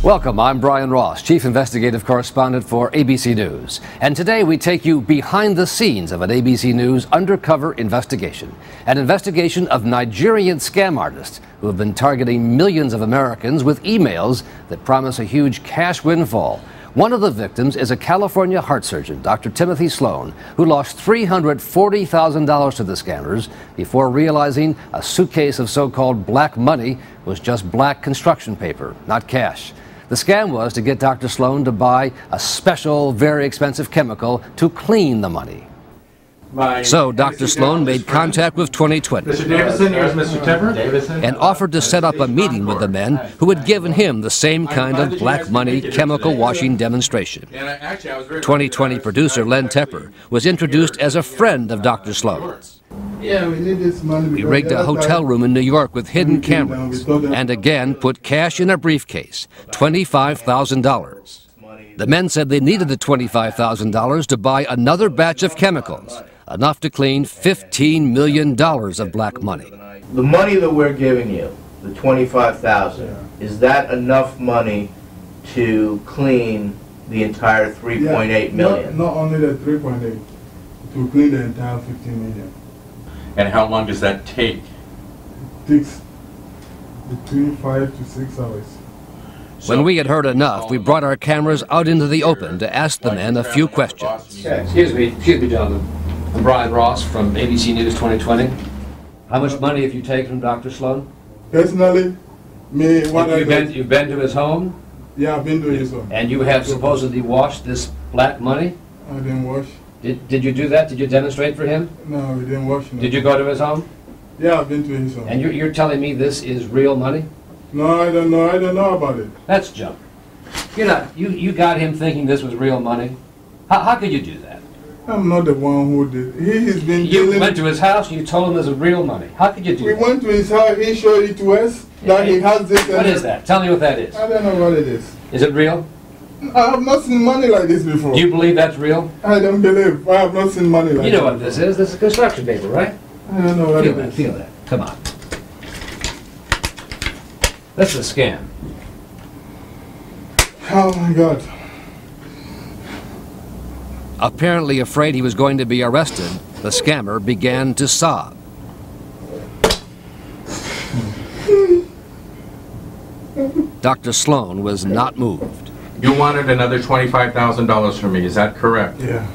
Welcome, I'm Brian Ross, Chief Investigative Correspondent for ABC News. And today we take you behind the scenes of an ABC News undercover investigation. An investigation of Nigerian scam artists who have been targeting millions of Americans with emails that promise a huge cash windfall. One of the victims is a California heart surgeon, Dr. Timothy Sloan, who lost $340,000 to the scammers before realizing a suitcase of so-called black money was just black construction paper, not cash. The scam was to get Dr. Sloan to buy a special, very expensive chemical to clean the money. So Dr. Sloan made contact with 2020 Mr. Davison, here's Mr. Tipper. And offered to set up a meeting with the men who had given him the same kind of black money chemical washing demonstration. 2020 producer Len Tepper was introduced as a friend of Dr. Sloan. Yeah, we need this money. We rigged a hotel room in New York with hidden cameras and again put cash in a briefcase, $25,000. The men said they needed the $25,000 to buy another batch of chemicals, enough to clean $15 million of black money. The money that we're giving you, the $25,000, is that enough money to clean the entire $3.8 million? Not only the 3.8, to clean the entire 15 million. And how long does that take? It takes between 5 to 6 hours. When we had heard enough, we brought our cameras out into the open to ask the men a few questions. Excuse me, gentlemen. I'm Brian Ross from ABC News 2020. How much money have you taken from Dr. Sloan? Personally, me, what You've been to his home? Yeah, I've been to his home. And you have supposedly washed this black money? I didn't wash. Did you do that? Did you demonstrate for him? No, we didn't wash. No. Did you go to his home? Yeah, I've been to his home. And you're telling me this is real money? No, I don't know. I don't know about it. That's junk. You got him thinking this was real money? How could you do that? I'm not the one who did. He's been You went to his house and you told him this was real money. How could you do that? We went to his house. He showed it to us that he has this. What is that? Tell me what that is. I don't know what it is. Is it real? I have not seen money like this before. Do you believe that's real? I don't believe. I have not seen money like this. You know what this is. This is construction paper, right? I don't know what Feel it that. is. Feel that. Come on. This is a scam. Oh my God. Apparently afraid he was going to be arrested, the scammer began to sob. Dr. Sloan was not moved. You wanted another $25,000 from me, is that correct? Yeah.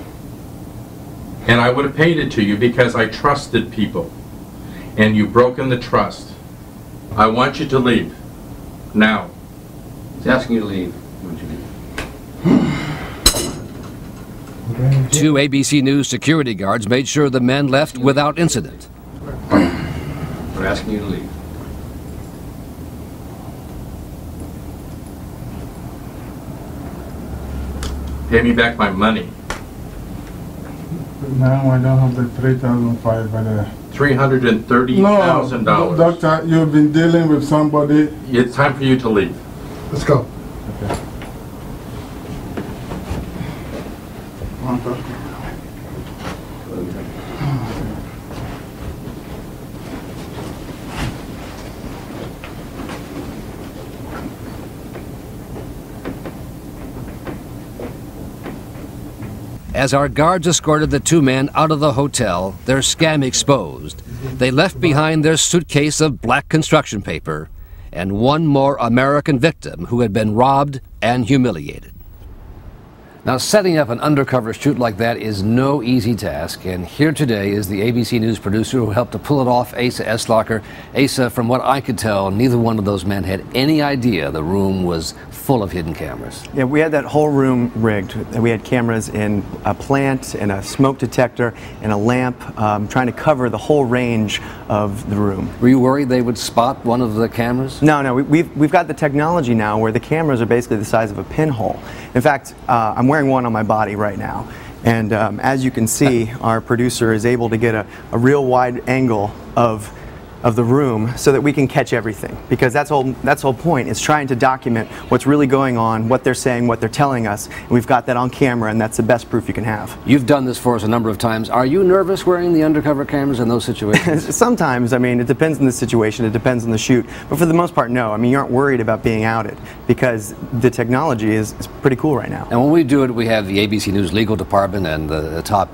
And I would have paid it to you because I trusted people. And you've broken the trust. I want you to leave. Now. He's asking you to leave. Why don't you leave? Two ABC News security guards made sure the men left without incident. We're asking you to leave. Pay me back my money. Now I don't have the 3,500. $330,000. No, doctor, you've been dealing with somebody. It's time for you to leave. Let's go. Okay. Come on, doctor. As our guards escorted the two men out of the hotel, their scam exposed, they left behind their suitcase of black construction paper and one more American victim who had been robbed and humiliated. Now, setting up an undercover shoot like that is no easy task, and here today is the ABC News producer who helped to pull it off, Asa Eslocker. Asa, from what I could tell, neither one of those men had any idea the room was full of hidden cameras. Yeah, we had that whole room rigged. We had cameras in a plant, and a smoke detector, and a lamp, trying to cover the whole range of the room. Were you worried they would spot one of the cameras? No, we've got the technology now where the cameras are basically the size of a pinhole. In fact, I'm wearing one on my body right now, and as you can see, our producer is able to get a real wide angle of of the room so that we can catch everything, because that's the whole point, is trying to document what's really going on, what they're saying, what they're telling us, and we've got that on camera, and that's the best proof you can have. You've done this for us a number of times. Are you nervous wearing the undercover cameras in those situations? Sometimes. I mean, it depends on the situation, it depends on the shoot, but for the most part, no. I mean, you aren't worried about being outed because the technology is pretty cool right now. And when we do it, we have the ABC News legal department and the top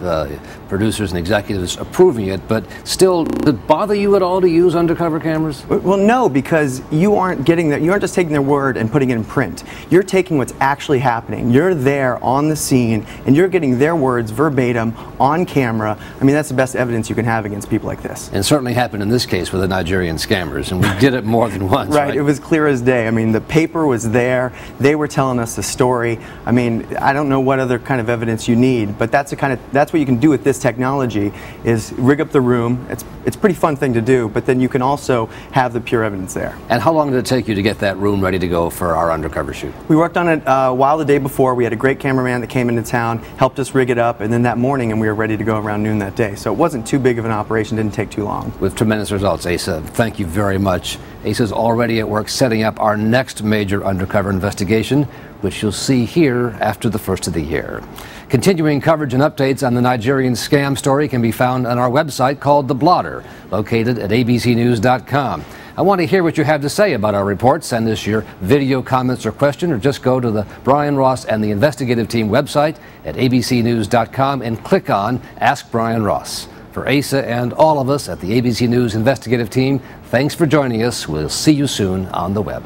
producers and executives approving it, but still, did it bother you at all to use undercover cameras? Well, no, because you aren't just taking their word and putting it in print. You're taking what's actually happening. You're there on the scene, and you're getting their words verbatim on camera. I mean, that's the best evidence you can have against people like this. And it certainly happened in this case with the Nigerian scammers, and we did it more than once, right? It was clear as day. I mean, the paper was there. They were telling us the story. I mean, I don't know what other kind of evidence you need, but that's what you can do with this technology, is rig up the room. It's a pretty fun thing to do, but then you can also have the pure evidence there. And how long did it take you to get that room ready to go for our undercover shoot? We worked on it a while the day before. We had a great cameraman that came into town, helped us rig it up, and then that morning, and we were ready to go around noon that day. So it wasn't too big of an operation, didn't take too long. With tremendous results, Asa. Thank you very much. Asa's already at work setting up our next major undercover investigation, which you'll see here after the first of the year. Continuing coverage and updates on the Nigerian scam story can be found on our website called The Blotter, located at abcnews.com. I want to hear what you have to say about our report. Send us your video comments or question, or just go to the Brian Ross and the investigative team website at abcnews.com and click on Ask Brian Ross. For Asa and all of us at the ABC News investigative team, thanks for joining us. We'll see you soon on the web.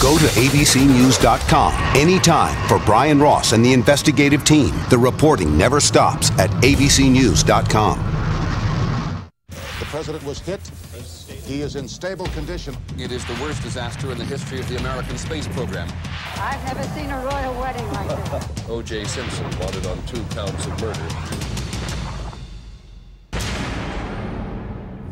Go to abcnews.com anytime for Brian Ross and the investigative team. The reporting never stops at abcnews.com. The president was hit. He is in stable condition. It is the worst disaster in the history of the American space program. I've never seen a royal wedding like this. O.J. Simpson wanted on 2 counts of murder.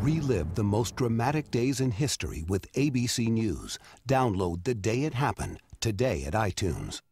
Relive the most dramatic days in history with ABC News. Download The Day It Happened today at iTunes.